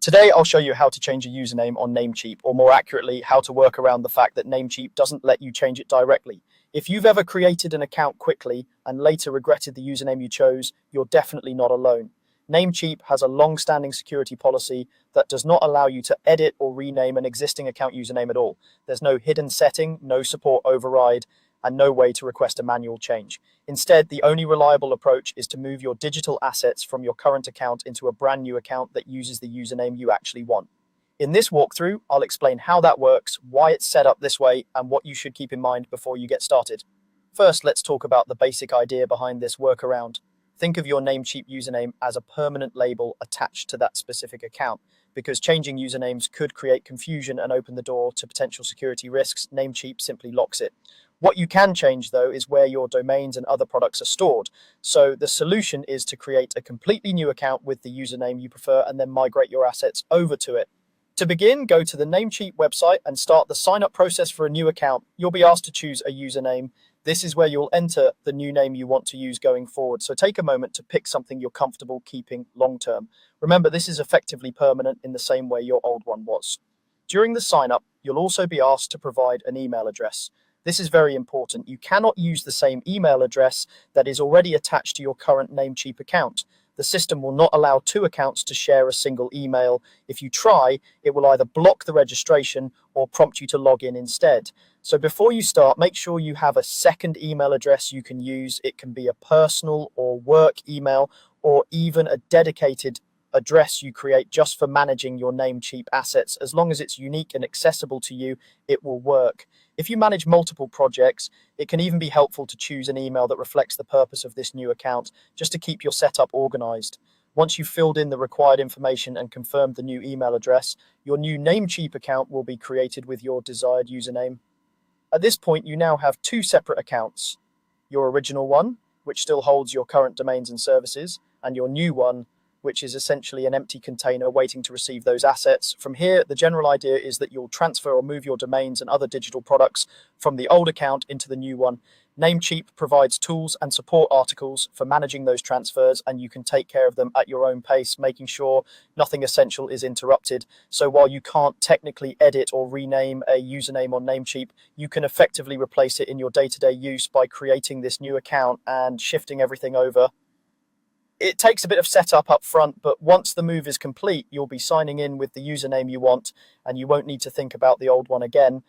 Today, I'll show you how to change a username on Namecheap, or more accurately, how to work around the fact that Namecheap doesn't let you change it directly. If you've ever created an account quickly and later regretted the username you chose, you're definitely not alone. Namecheap has a long-standing security policy that does not allow you to edit or rename an existing account username at all. There's no hidden setting, no support override, and no way to request a manual change. Instead, the only reliable approach is to move your digital assets from your current account into a brand new account that uses the username you actually want. In this walkthrough, I'll explain how that works, why it's set up this way, and what you should keep in mind before you get started. First, let's talk about the basic idea behind this workaround. Think of your Namecheap username as a permanent label attached to that specific account. Because changing usernames could create confusion and open the door to potential security risks, Namecheap simply locks it. What you can change, though, is where your domains and other products are stored. So the solution is to create a completely new account with the username you prefer and then migrate your assets over to it. To begin, go to the Namecheap website and start the sign-up process for a new account. You'll be asked to choose a username. This is where you'll enter the new name you want to use going forward. So take a moment to pick something you're comfortable keeping long-term. Remember, this is effectively permanent in the same way your old one was. During the sign-up, you'll also be asked to provide an email address. This is very important. You cannot use the same email address that is already attached to your current Namecheap account. The system will not allow two accounts to share a single email. If you try, it will either block the registration or prompt you to log in instead. So before you start, make sure you have a second email address you can use. It can be a personal or work email, or even a dedicated address you create just for managing your Namecheap assets. As long as it's unique and accessible to you, it will work. If you manage multiple projects, it can even be helpful to choose an email that reflects the purpose of this new account, just to keep your setup organized. Once you've filled in the required information and confirmed the new email address, your new Namecheap account will be created with your desired username. At this point, you now have two separate accounts: your original one, which still holds your current domains and services, and your new one, which is essentially an empty container waiting to receive those assets. From here, the general idea is that you'll transfer or move your domains and other digital products from the old account into the new one. Namecheap provides tools and support articles for managing those transfers, and you can take care of them at your own pace, making sure nothing essential is interrupted. So while you can't technically edit or rename a username on Namecheap, you can effectively replace it in your day-to-day use by creating this new account and shifting everything over. It takes a bit of setup up front, but once the move is complete, you'll be signing in with the username you want, and you won't need to think about the old one again.